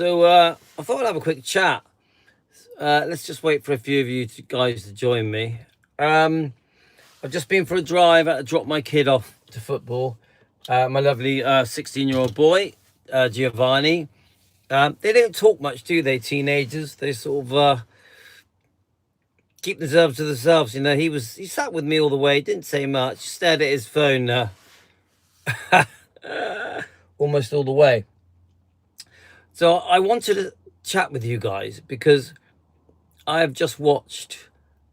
I thought I'd have a quick chat. Let's just wait for a few of you guys to join me. Um, I've just been for a drive. I had to drop my kid off to football. My lovely 16-year-old boy, Giovanni. They don't talk much, do they, teenagers? They sort of keep themselves to themselves. He sat with me all the way, didn't say much, stared at his phone almost all the way. So I wanted to chat with you guys because I have just watched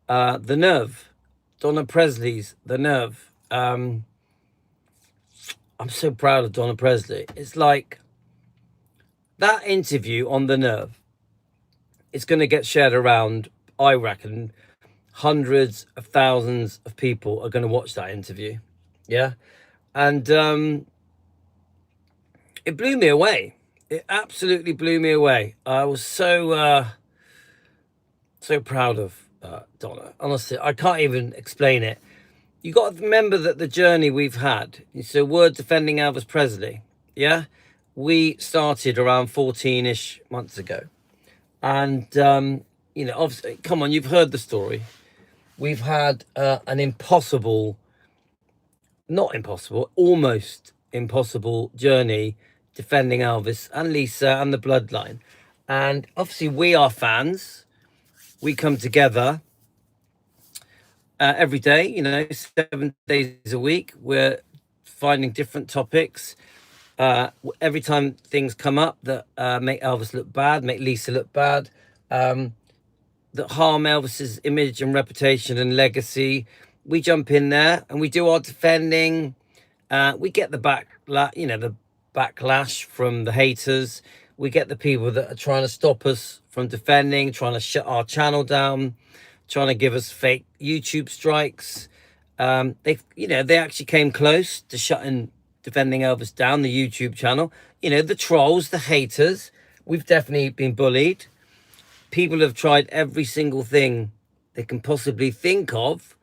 The Nerve, Donna Presley's The Nerve. I'm so proud of Donna Presley. It's like that interview on The Nerve. It's going to get shared around, I reckon. Hundreds of thousands of people are going to watch that interview. Yeah. And it blew me away. It absolutely blew me away. I was so proud of Donna. Honestly, I can't even explain it. You got to remember that the journey we've had. So we're defending Elvis Presley. Yeah, we started around 14-ish months ago, and obviously, come on, you've heard the story. We've had an impossible, not impossible, almost impossible journey defending Elvis and Lisa and the bloodline. And obviously we are fans. We come together every day, 7 days a week. We're finding different topics. Every time things come up that make Elvis look bad, make Lisa look bad, that harm Elvis's image and reputation and legacy, we jump in there and we do our defending. We get the backlash from the haters. We get the people that are trying to stop us from defending, trying to shut our channel down, trying to give us fake YouTube strikes. They actually came close to shutting Defending Elvis down, the YouTube channel. The trolls, the haters. We've definitely been bullied. People have tried every single thing they can possibly think of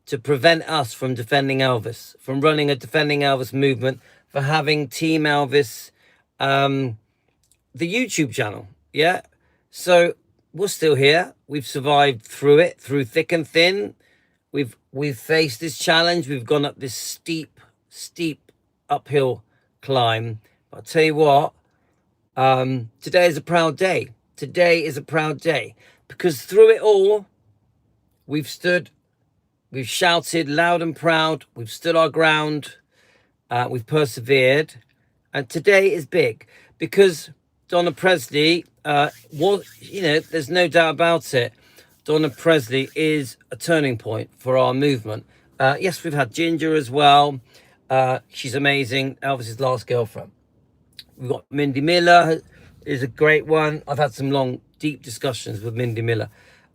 to prevent us from defending Elvis, from running a Defending Elvis movement, for having Team Elvis, the YouTube channel. Yeah. So we're still here. We've survived through it, through thick and thin. We've faced this challenge. We've gone up this steep uphill climb. But I'll tell you what, today is a proud day. Today is a proud day because through it all, we've stood, we've shouted loud and proud. We've stood our ground. We've persevered. And today is big because Donna Presley there's no doubt about it. Donna Presley is a turning point for our movement. Yes, we've had Ginger as well. She's amazing. Elvis's last girlfriend. We've got Mindy Miller, is a great one. I've had some long, deep discussions with Mindy Miller.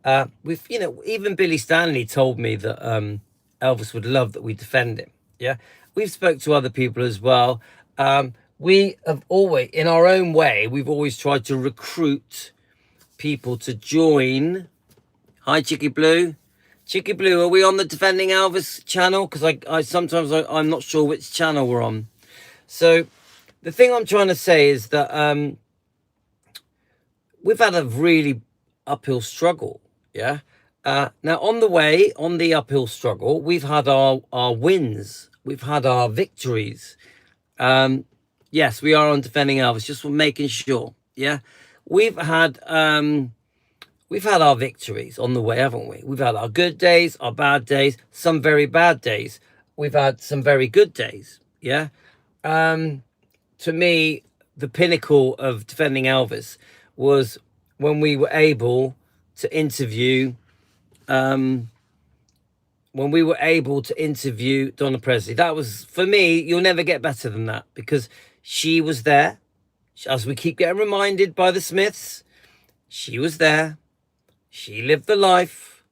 Even Billy Stanley told me that Elvis would love that we defend him. Yeah, we've spoke to other people as well. We have always, in our own way, we've always tried to recruit people to join. Hi, Chicky Blue. Chicky Blue, are we on the Defending Elvis channel? Because I'm not sure which channel we're on. So the thing I'm trying to say is that we've had a really uphill struggle. Yeah. Now on the uphill struggle, we've had our wins. We've had our victories. Yes, we are on Defending Elvis, just for making sure. Yeah. We've had our victories on the way, haven't we? We've had our good days, our bad days, some very bad days. We've had some very good days. Yeah. To me, the pinnacle of Defending Elvis was when we were able to interview Donna Presley. That was, for me, you'll never get better than that because she was there. As we keep getting reminded by the Smiths, she was there. She lived the life.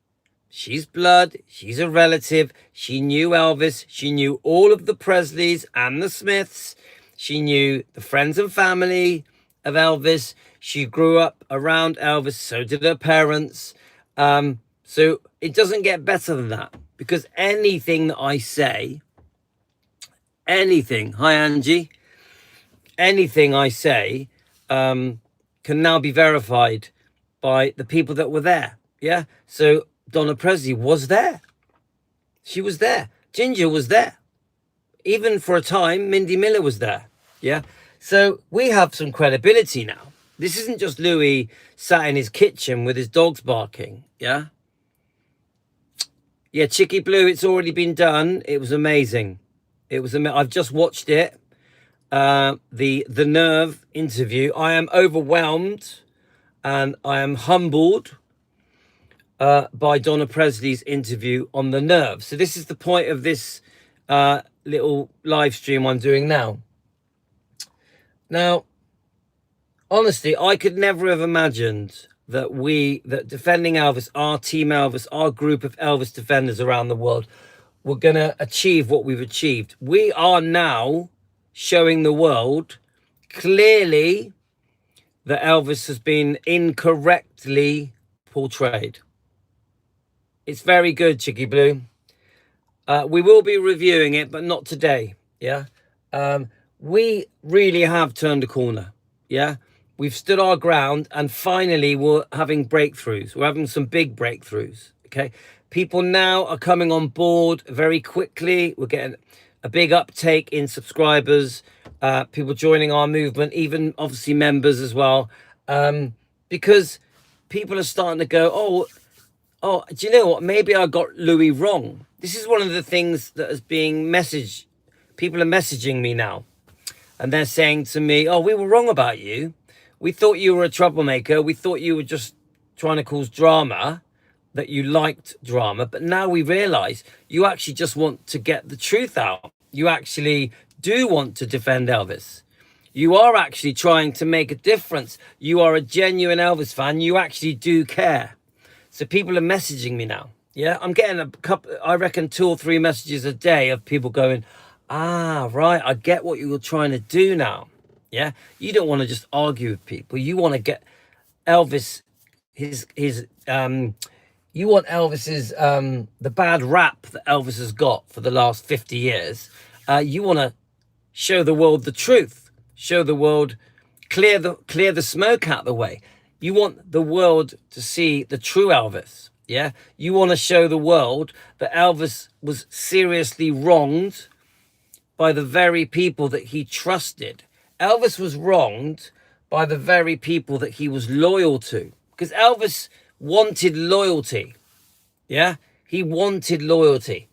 She's blood. She's a relative. She knew Elvis. She knew all of the Presleys and the Smiths. She knew the friends and family of Elvis. She grew up around Elvis. So did her parents. So it doesn't get better than that because anything that I say, hi Angie, anything I say can now be verified by the people that were there. Yeah. So Donna Presley was there. She was there. Ginger was there. Even for a time, Mindy Miller was there. Yeah. So we have some credibility now. This isn't just Louis sat in his kitchen with his dogs barking. Yeah. Yeah, Chicky Blue, it's already been done. It was amazing. I've just watched it. The Nerve interview. I am overwhelmed and I am humbled by Donna Presley's interview on The Nerve. So this is the point of this little live stream I'm doing now. Now, honestly, I could never have imagined that Defending Elvis, our team Elvis, our group of Elvis defenders around the world, were going to achieve what we've achieved. We are now showing the world clearly that Elvis has been incorrectly portrayed. It's very good, Chicky Blue. We will be reviewing it, but not today. Yeah. We really have turned a corner. Yeah. We've stood our ground and finally we're having breakthroughs. We're having some big breakthroughs. Okay. People now are coming on board very quickly. We're getting a big uptake in subscribers, people joining our movement, even obviously members as well. Because people are starting to go, oh, do you know what? Maybe I got Louis wrong. This is one of the things that is being messaged. People are messaging me now. And they're saying to me, oh, we were wrong about you. We thought you were a troublemaker. We thought you were just trying to cause drama, that you liked drama. But now we realize you actually just want to get the truth out. You actually do want to defend Elvis. You are actually trying to make a difference. You are a genuine Elvis fan. You actually do care. So people are messaging me now. Yeah, I'm getting a couple, I reckon 2 or 3 messages a day of people going, ah, right, I get what you were trying to do now. Yeah, you don't want to just argue with people. You want to get Elvis, you want Elvis's, the bad rap that Elvis has got for the last 50 years. You want to show the world the truth, show the world, clear the smoke out the way. You want the world to see the true Elvis. Yeah, you want to show the world that Elvis was seriously wronged by the very people that he trusted. Elvis was wronged by the very people that he was loyal to, because Elvis wanted loyalty. Yeah, he wanted loyalty,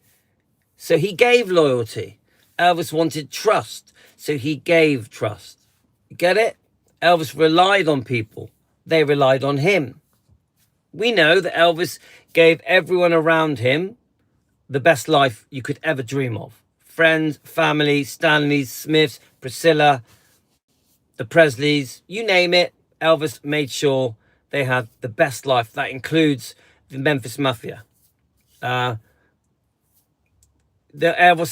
so he gave loyalty. Elvis wanted trust, so he gave trust. You get it? Elvis relied on people. They relied on him. We know that Elvis gave everyone around him the best life you could ever dream of. Friends, family, Stanleys, Smiths, Priscilla, the Presleys, you name it. Elvis made sure they had the best life. That includes the Memphis Mafia. Elvis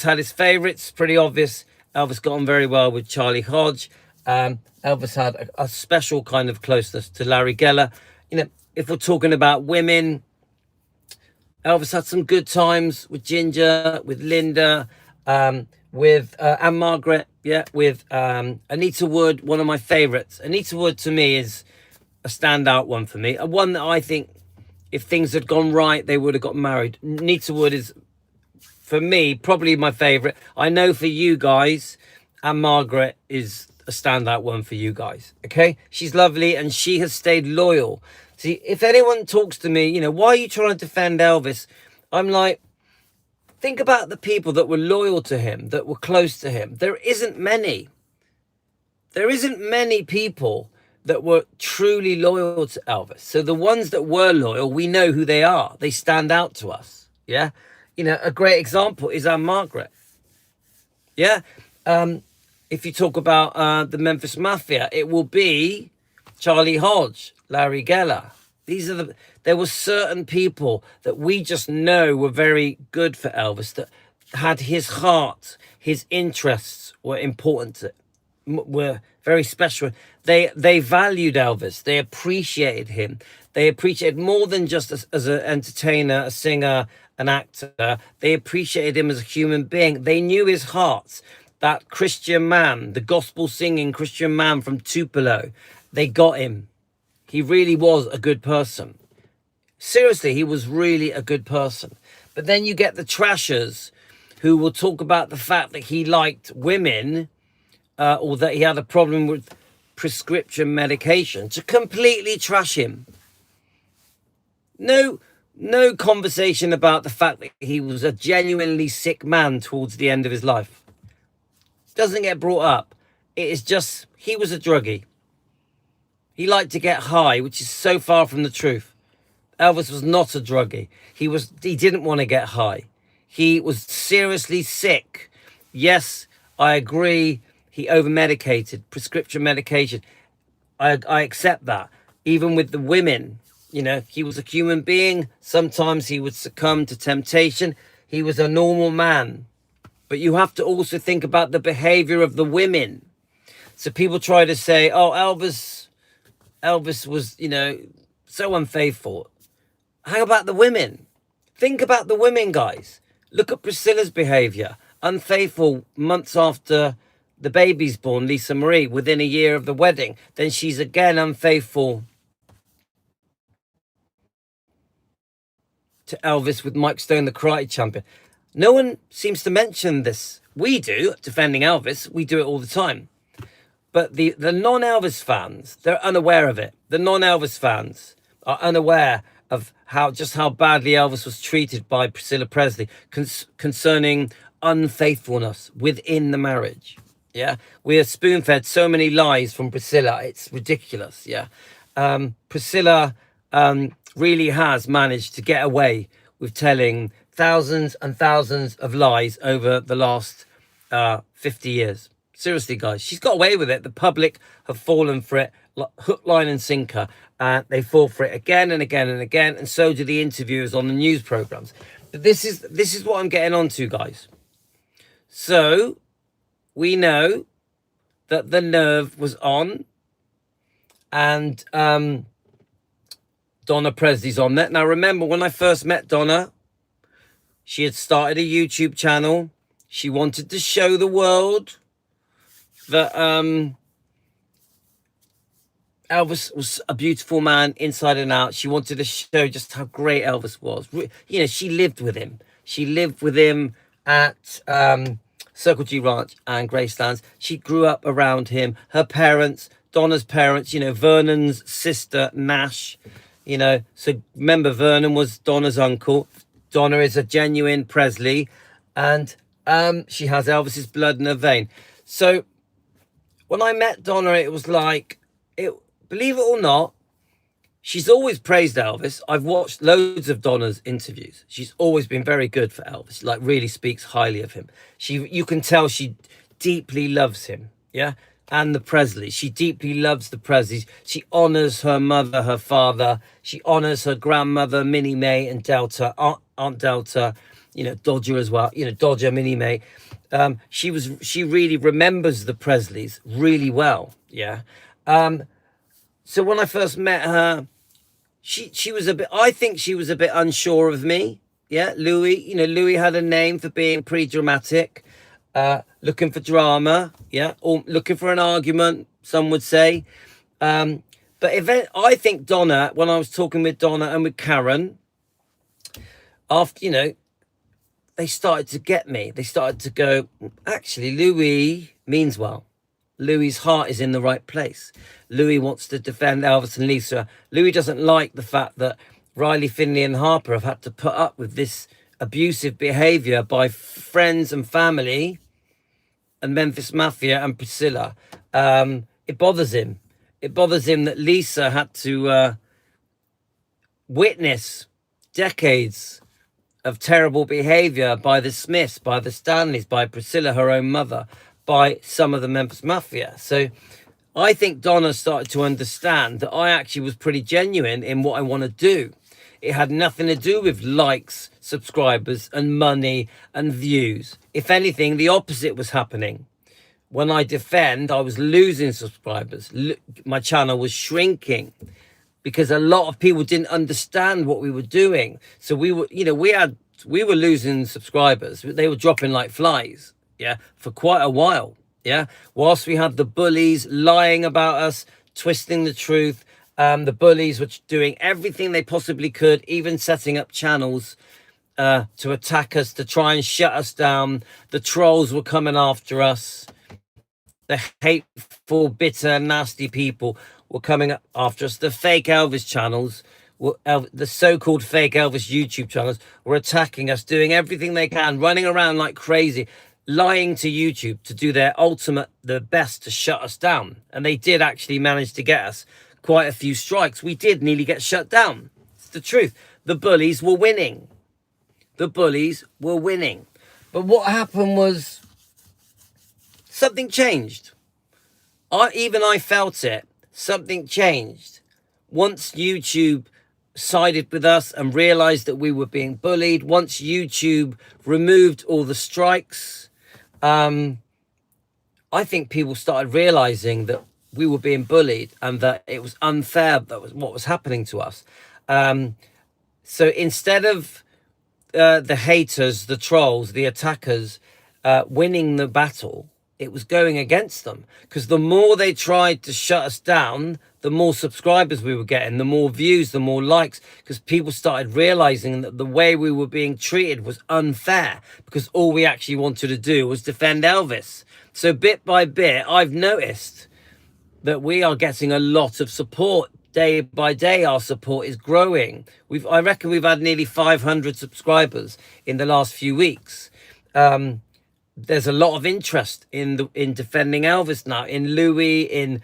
had his favorites, pretty obvious. Elvis got on very well with Charlie Hodge. Elvis had a special kind of closeness to Larry Geller. You know, if we're talking about women, Elvis had some good times with Ginger, with Linda, with Anne Margaret, yeah, with Anita Wood, one of my favorites. Anita Wood to me is a standout one for me. One that I think if things had gone right, they would have got married. Anita Wood is, for me, probably my favorite. I know for you guys, Anne Margaret is a standout one for you guys. Okay, she's lovely and she has stayed loyal. See, if anyone talks to me, you know, why are you trying to defend Elvis? I'm like, think about the people that were loyal to him, that were close to him. There isn't many. There isn't many people that were truly loyal to Elvis. So the ones that were loyal, we know who they are. They stand out to us. Yeah. You know, a great example is Anne Margaret. Yeah. If you talk about the Memphis Mafia, it will be Charlie Hodge, Larry Geller. There were certain people that we just know were very good for Elvis, that had his heart, his interests were important, were very special. They valued Elvis. They appreciated him. They appreciated more than just as an entertainer, a singer, an actor. They appreciated him as a human being. They knew his heart, that Christian man, the gospel singing Christian man from Tupelo. they got him. He really was a good person. Seriously, he was really a good person. But then you get the trashers who will talk about the fact that he liked women, or that he had a problem with prescription medication, to completely trash him. No conversation about the fact that he was a genuinely sick man towards the end of his life. Doesn't get brought up. It is just, he was a druggie. He liked to get high, which is so far from the truth. Elvis was not a druggie. He didn't want to get high. He was seriously sick. Yes, I agree. He over-medicated, prescription medication. I accept that. Even with the women, you know, he was a human being. Sometimes he would succumb to temptation. He was a normal man. But you have to also think about the behavior of the women. So people try to say, oh, Elvis was, you know, so unfaithful. How about the women? Think about the women, guys. Look at Priscilla's behavior. Unfaithful months after the baby's born, Lisa Marie, within a year of the wedding. Then she's again unfaithful to Elvis with Mike Stone, the karate champion. No one seems to mention this. We do, defending Elvis. We do it all the time. But the non-Elvis fans, they're unaware of it. The non-Elvis fans are unaware of how badly Elvis was treated by Priscilla Presley concerning unfaithfulness within the marriage. Yeah, we are spoon-fed so many lies from Priscilla. It's ridiculous. Yeah, Priscilla really has managed to get away with telling thousands and thousands of lies over the last 50 years. Seriously, guys, she's got away with it. The public have fallen for it, hook, line and sinker. And they fall for it again and again and again. And so do the interviewers on the news programs. But this is what I'm getting on to, guys. So we know that the nerve was on. And Donna Presley's on that. Now, remember, when I first met Donna, she had started a YouTube channel. She wanted to show the world that Elvis was a beautiful man inside and out. She wanted to show just how great Elvis was. You know, she lived with him. She lived with him at Circle G Ranch and Gracelands. She grew up around him. Her parents, Donna's parents, you know, Vernon's sister, Nash, you know. So remember, Vernon was Donna's uncle. Donna is a genuine Presley. And she has Elvis's blood in her vein. So when I met Donna, it was like, believe it or not, she's always praised Elvis. I've watched loads of Donna's interviews. She's always been very good for Elvis. Like, really speaks highly of him. You can tell she deeply loves him. Yeah. And the Presleys. She deeply loves the Presleys. She honors her mother, her father. She honors her grandmother, Minnie Mae, and Delta, Aunt Delta, you know, Dodger as well. You know, Dodger, Minnie Mae. She really remembers the Presleys really well. Yeah. So when I first met her, she was I think she was a bit unsure of me. Yeah, Louis, you know, Louis had a name for being pretty dramatic, looking for drama, yeah, or looking for an argument, some would say. But I think Donna, when I was talking with Donna and with Karen, after, you know, they started to get me. They started to go, actually, Louis means well. Louis's heart is in the right place. Louis wants to defend Elvis and Lisa. Louis doesn't like the fact that Riley, Finley and Harper have had to put up with this abusive behavior by friends and family and Memphis Mafia and Priscilla. It bothers him. It bothers him that Lisa had to witness decades of terrible behavior by the Smiths, by the Stanleys, by Priscilla, her own mother, by some of the Memphis Mafia. So I think Donna started to understand that I actually was pretty genuine in what I want to do. It had nothing to do with likes, subscribers, and money and views. If anything, the opposite was happening. When I defend, I was losing subscribers. My channel was shrinking because a lot of people didn't understand what we were doing. So we were, you know, we were losing subscribers. They were dropping like flies, yeah, for quite a while, yeah. Whilst we had the bullies lying about us, twisting the truth. The bullies were doing everything they possibly could, even setting up channels to attack us, to try and shut us down. The trolls were coming after us. The hateful, bitter, nasty people were coming up after us. The fake Elvis channels, the so-called fake Elvis YouTube channels, were attacking us, doing everything they can, running around like crazy, lying to YouTube to do their ultimate, the best to shut us down. And they did actually manage to get us quite a few strikes. We did nearly get shut down. It's the truth. The bullies were winning. The bullies were winning. But what happened was something changed. I felt it. Something changed. Once YouTube sided with us and realized that we were being bullied, once YouTube removed all the strikes, I think people started realizing that we were being bullied and that it was unfair, that was what was happening to us. So instead of the haters, the trolls, the attackers winning the battle, it was going against them, because the more they tried to shut us down, the more subscribers we were getting, the more views, the more likes, because people started realizing that the way we were being treated was unfair, because all we actually wanted to do was defend Elvis. So bit by bit, I've noticed that we are getting a lot of support. Day by day, our support is growing. I reckon we've had nearly 500 subscribers in the last few weeks. There's a lot of interest in defending Elvis now, in Louis, in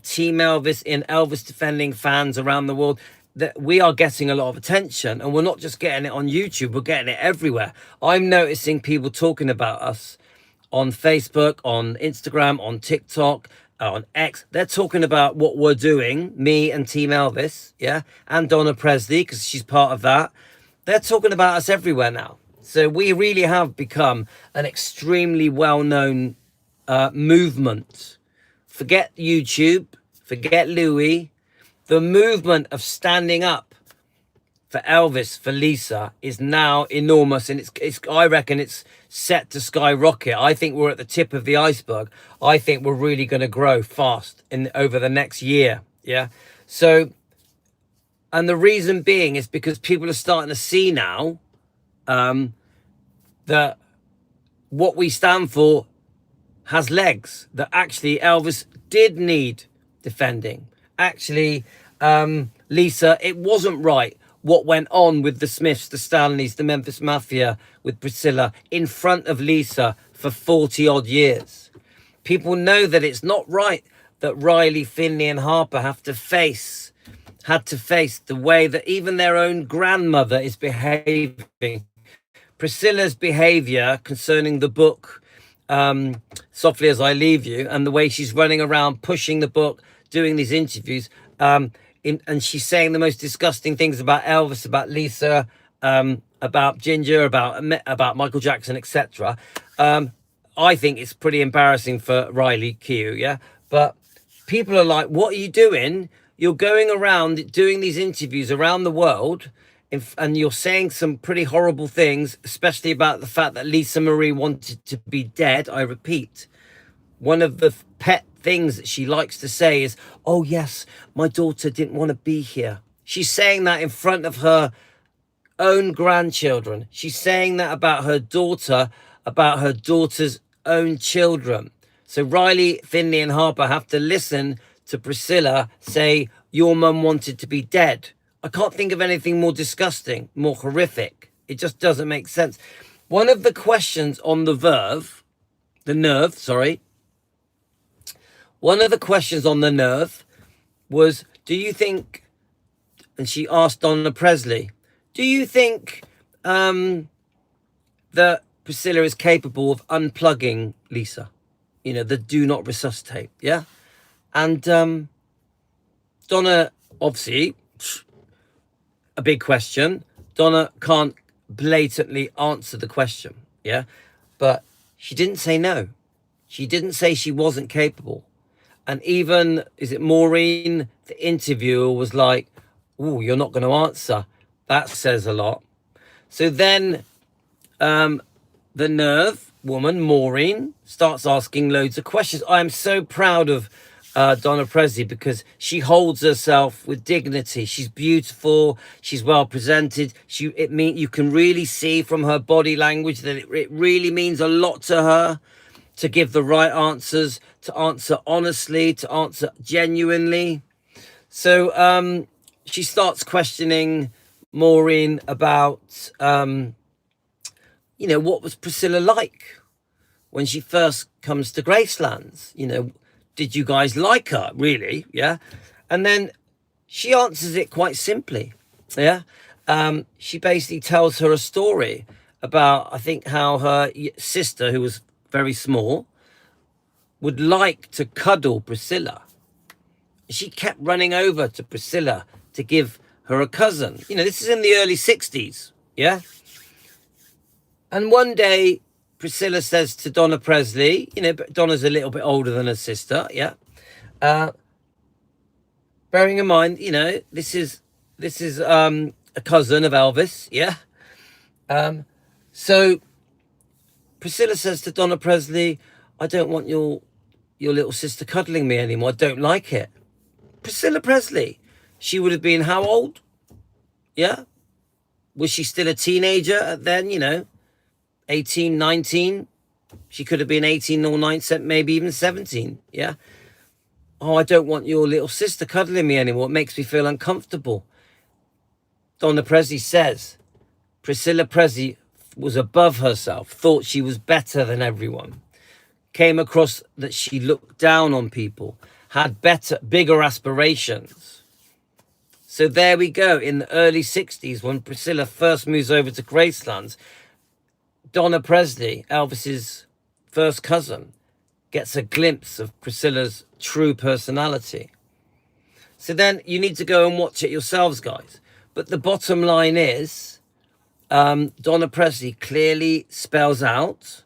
Team Elvis, in Elvis defending fans around the world. That we are getting a lot of attention, and we're not just getting it on YouTube, we're getting it everywhere. I'm noticing people talking about us on Facebook, on Instagram, on TikTok, on X. They're talking about what we're doing, me and Team Elvis, yeah, and Donna Presley, because she's part of that. They're talking about us everywhere now. So we really have become an extremely well-known movement. Forget YouTube, forget Louis. The movement of standing up for Elvis, for Lisa, is now enormous, and it's I reckon it's set to skyrocket. I think we're at the tip of the iceberg. I think we're really going to grow fast over the next year. Yeah. So, and the reason being is because people are starting to see now that what we stand for has legs, that actually Elvis did need defending. Actually, Lisa, it wasn't right what went on with the Smiths, the Stanleys, the Memphis Mafia, with Priscilla in front of Lisa for 40 odd years. People know that it's not right that Riley, Finley and Harper had to face the way that even their own grandmother is behaving. Priscilla's behavior concerning the book, Softly As I Leave You, and the way she's running around pushing the book, doing these interviews, and she's saying the most disgusting things about Elvis, about Lisa, about Ginger, about Michael Jackson, etc. I think it's pretty embarrassing for Riley Keough, yeah? But people are like, what are you doing? You're going around doing these interviews around the world, and you're saying some pretty horrible things, especially about the fact that Lisa Marie wanted to be dead. I repeat, one of the pet things that she likes to say is, oh yes, my daughter didn't want to be here. She's saying that in front of her own grandchildren. She's saying that about her daughter, about her daughter's own children. So Riley, Finley and Harper have to listen to Priscilla say, your mum wanted to be dead. I can't think of anything more disgusting, more horrific. It just doesn't make sense. One of the questions on one of the questions on the Nerve was, do you think, and she asked Donna Presley, do you think that Priscilla is capable of unplugging Lisa? You know, the do not resuscitate, yeah? And Donna, obviously, a big question. Donna can't blatantly answer the question, yeah? But she didn't say no. She didn't say she wasn't capable. And even, is it Maureen, the interviewer, was like, oh, you're not going to answer. That says a lot. So then the Nerve woman, Maureen, starts asking loads of questions. I am so proud of Donna Presley, because she holds herself with dignity. She's beautiful. She's well presented. You can really see from her body language that it really means a lot to her to give the right answers, to answer honestly, to answer genuinely. So she starts questioning Maureen about, what was Priscilla like when she first comes to Gracelands? Did you guys like her, really? Yeah. And then she answers it quite simply. Yeah. She basically tells her a story about, I think, how her sister, who was very small, would like to cuddle Priscilla. She kept running over to Priscilla to give her a cousin. This is in the early 60s. Yeah. And one day, Priscilla says to Donna Presley, Donna's a little bit older than her sister, yeah. Bearing in mind, this is a cousin of Elvis, yeah. So Priscilla says to Donna Presley, I don't want your little sister cuddling me anymore. I don't like it. Priscilla Presley, she would have been how old? Yeah. Was she still a teenager then, 18, 19? She could have been 18 or 19, maybe even 17. Yeah. Oh, I don't want your little sister cuddling me anymore. It makes me feel uncomfortable. Donna Presley says Priscilla Presley was above herself, thought she was better than everyone, came across that she looked down on people, had bigger aspirations. So there we go. In the early 60s, when Priscilla first moves over to Gracelands, Donna Presley, Elvis's first cousin, gets a glimpse of Priscilla's true personality. So then you need to go and watch it yourselves, guys. But the bottom line is, Donna Presley clearly spells out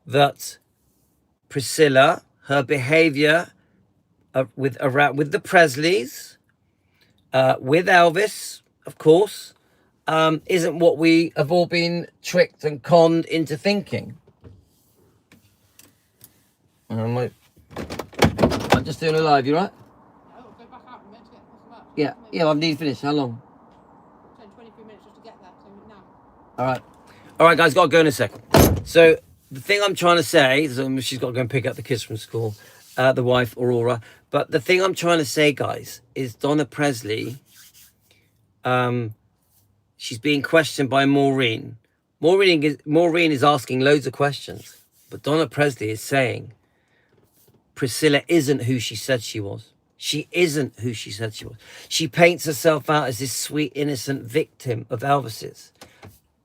that Priscilla, her behavior with the Presleys, with Elvis, of course, isn't what we have all been tricked and conned into thinking. I'm just doing a live, you right? No, go back out a minute to get this up. Yeah, I need to finish. How long? 10, 23 minutes just to get there, so now. All right, guys, gotta go in a second. So the thing I'm trying to say, so she's got to go and pick up the kids from school, the wife, Aurora. But the thing I'm trying to say, guys, is Donna Presley, she's being questioned by Maureen. Maureen is asking loads of questions, but Donna Presley is saying Priscilla isn't who she said she was. She isn't who she said she was. She paints herself out as this sweet, innocent victim of Elvis's.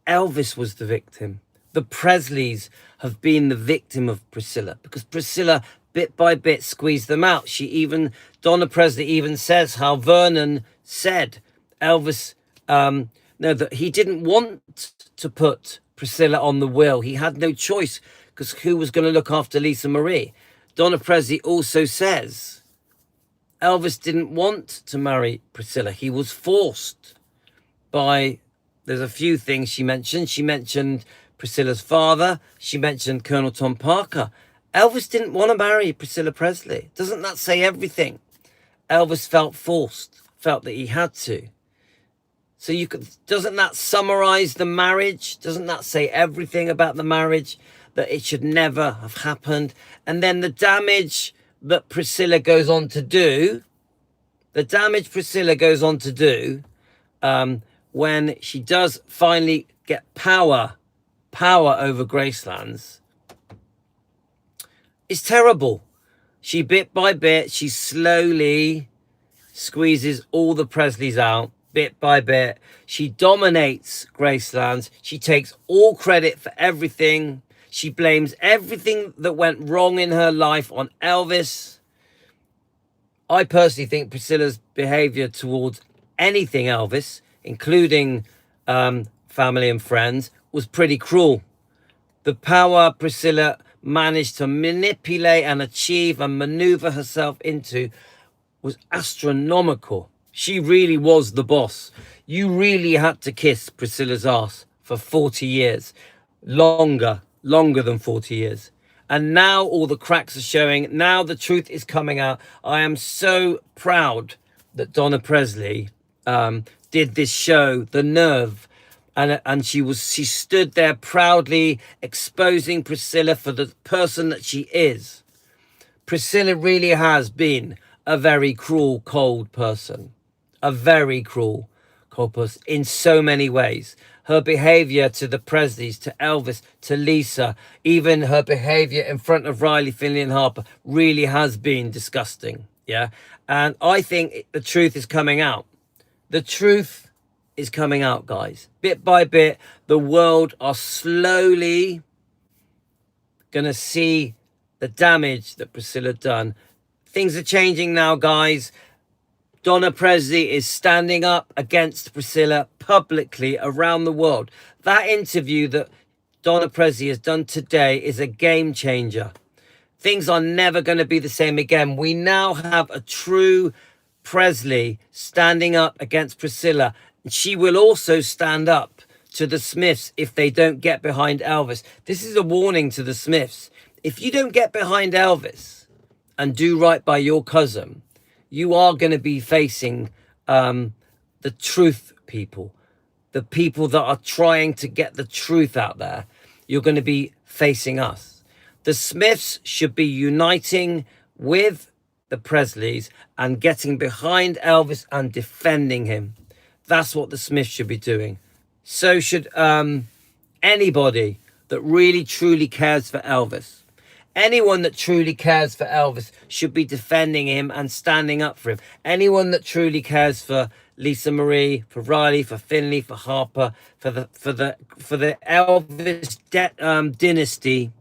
Elvis was the victim. The Presleys have been the victim of Priscilla because Priscilla, bit by bit, squeezed them out. Donna Presley even says how Vernon said Elvis, that he didn't want to put Priscilla on the will. He had no choice because who was going to look after Lisa Marie? Donna Presley also says Elvis didn't want to marry Priscilla. He was forced by, there's a few things she mentioned. She mentioned Priscilla's father. She mentioned Colonel Tom Parker. Elvis didn't want to marry Priscilla Presley. Doesn't that say everything? Elvis felt forced, felt that he had to. So doesn't that summarize the marriage? Doesn't that say everything about the marriage? That it should never have happened. And then the damage that Priscilla goes on to do, when she does finally get power over Gracelands, is terrible. She bit by bit, she slowly squeezes all the Presleys out. Bit by bit, she dominates Gracelands. She takes all credit for everything. She blames everything that went wrong in her life on Elvis. I personally think Priscilla's behavior towards anything Elvis, including family and friends, was pretty cruel. The power Priscilla managed to manipulate and achieve and maneuver herself into was astronomical. She really was the boss. You really had to kiss Priscilla's ass for 40 years. Longer than 40 years. And now all the cracks are showing. Now the truth is coming out. I am so proud that Donna Presley did this show, The Nerve. And she stood there proudly exposing Priscilla for the person that she is. Priscilla really has been a very cruel, cold person. A very cruel, cold person in so many ways. Her behavior to the Presleys, to Elvis, to Lisa, even her behavior in front of Riley, Finley and Harper really has been disgusting. Yeah. And I think the truth is coming out. The truth is coming out, guys. Bit by bit, the world are slowly going to see the damage that Priscilla done. Things are changing now, guys. Donna Presley is standing up against Priscilla publicly around the world. That interview that Donna Presley has done today is a game changer. Things are never going to be the same again. We now have a true Presley standing up against Priscilla. She will also stand up to the Smiths if they don't get behind Elvis. This is a warning to the Smiths. If you don't get behind Elvis and do right by your cousin, you are going to be facing the truth people, the people that are trying to get the truth out there. You're going to be facing us. The Smiths should be uniting with the Presleys and getting behind Elvis and defending him. That's what the Smiths should be doing. So should anybody that really truly cares for Elvis. Anyone that truly cares for Elvis should be defending him and standing up for him. Anyone that truly cares for Lisa Marie, for Riley, for Finley, for Harper, for the Elvis dynasty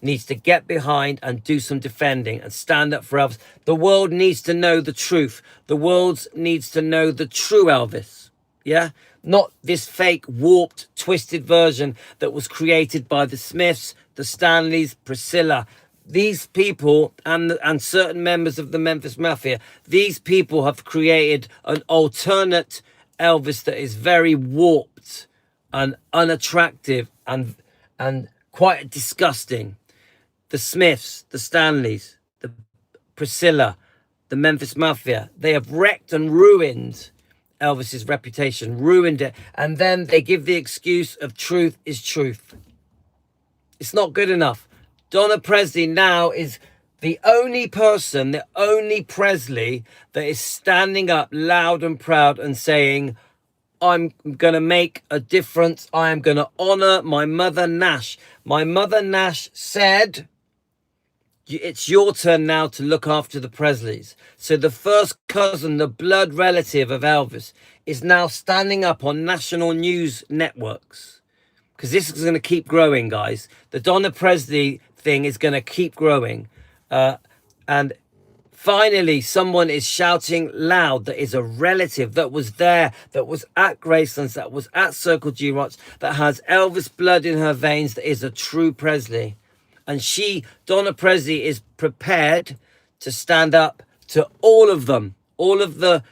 needs to get behind and do some defending and stand up for Elvis. The world needs to know the truth. The world needs to know the true Elvis. Yeah? Not this fake, warped, twisted version that was created by the Smiths, the Stanleys, Priscilla. These people and certain members of the Memphis Mafia, these people have created an alternate Elvis that is very warped and unattractive and quite disgusting. The Smiths, the Stanleys, the Priscilla, the Memphis Mafia, they have wrecked and ruined Elvis's reputation, ruined it, and then they give the excuse of truth is truth. It's not good enough. Donna Presley now is the only person, the only Presley that is standing up loud and proud and saying, I'm going to make a difference. I am going to honor my mother Nash. My mother Nash said, it's your turn now to look after the Presleys. So the first cousin, the blood relative of Elvis, is now standing up on national news networks. Because this is going to keep growing, guys. The Donna Presley thing is going to keep growing. And finally, someone is shouting loud that is a relative that was there, that was at Graceland's, that was at Circle G Rocks, that has Elvis blood in her veins, that is a true Presley. And Donna Presley, is prepared to stand up to all of them, all of the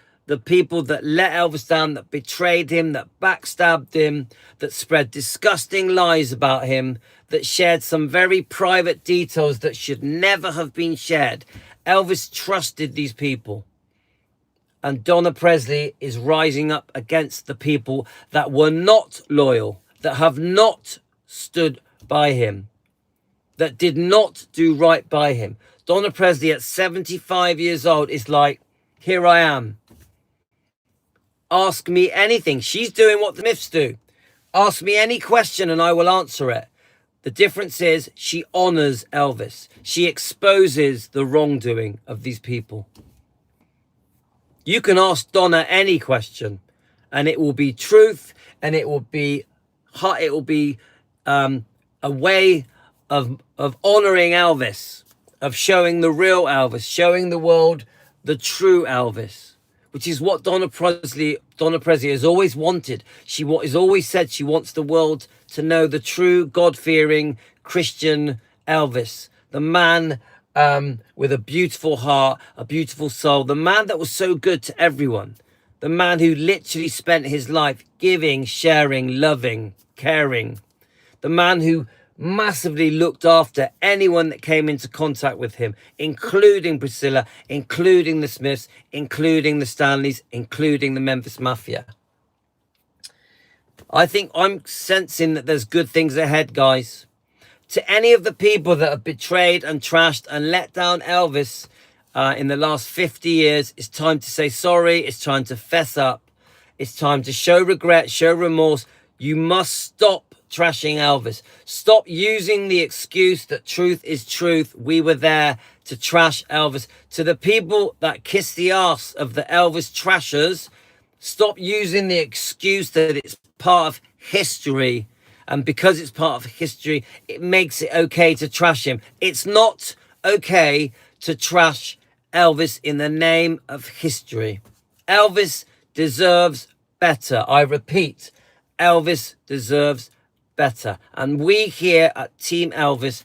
people that let Elvis down, that betrayed him, that backstabbed him, that spread disgusting lies about him, that shared some very private details that should never have been shared. Elvis trusted these people. And Donna Presley is rising up against the people that were not loyal, that have not stood by him, that did not do right by him. Donna Presley at 75 years old is like, here I am. Ask me anything. She's doing what the Smiths do. Ask me any question and I will answer it. The difference is she honors Elvis. She exposes the wrongdoing of these people. You can ask Donna any question and it will be truth, and it will be a way of honoring Elvis, of showing the real Elvis, showing the world the true Elvis, which is what Donna Presley has always wanted. She has always said she wants the world to know the true God-fearing Christian Elvis, the man with a beautiful heart, a beautiful soul, the man that was so good to everyone, the man who literally spent his life giving, sharing, loving, caring, the man who massively looked after anyone that came into contact with him, including Priscilla, including the Smiths, including the Stanleys, including the Memphis Mafia. I think I'm sensing that there's good things ahead, guys. To any of the people that have betrayed and trashed and let down Elvis in the last 50 years, it's time to say sorry. It's time to fess up. It's time to show regret, show remorse. You must stop trashing Elvis. Stop using the excuse that truth is truth. We were there to trash Elvis. To the people that kiss the ass of the Elvis trashers, stop using the excuse that it's part of history. And because it's part of history, it makes it okay to trash him. It's not okay to trash Elvis in the name of history. Elvis deserves better. I repeat, Elvis deserves better. And we here at Team Elvis,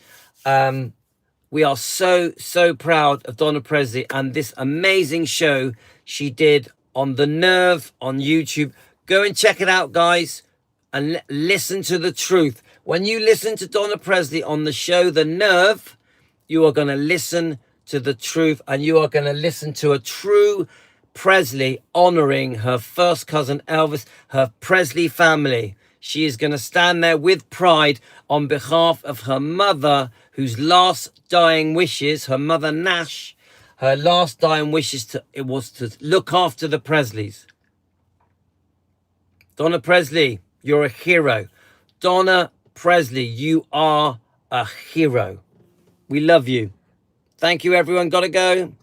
we are so proud of Donna Presley and this amazing show she did on The Nerve on YouTube. Go and check it out, guys, and listen to the truth. When you listen to Donna Presley on the show The Nerve, you are going to listen to the truth, and you are going to listen to a true Presley honoring her first cousin Elvis, her Presley family. She is going to stand there with pride on behalf of her mother, whose last dying wishes, her mother Nash, her last dying wishes was to look after the Presleys. Donna Presley, you're a hero. Donna Presley, you are a hero. We love you. Thank you, everyone. Gotta go.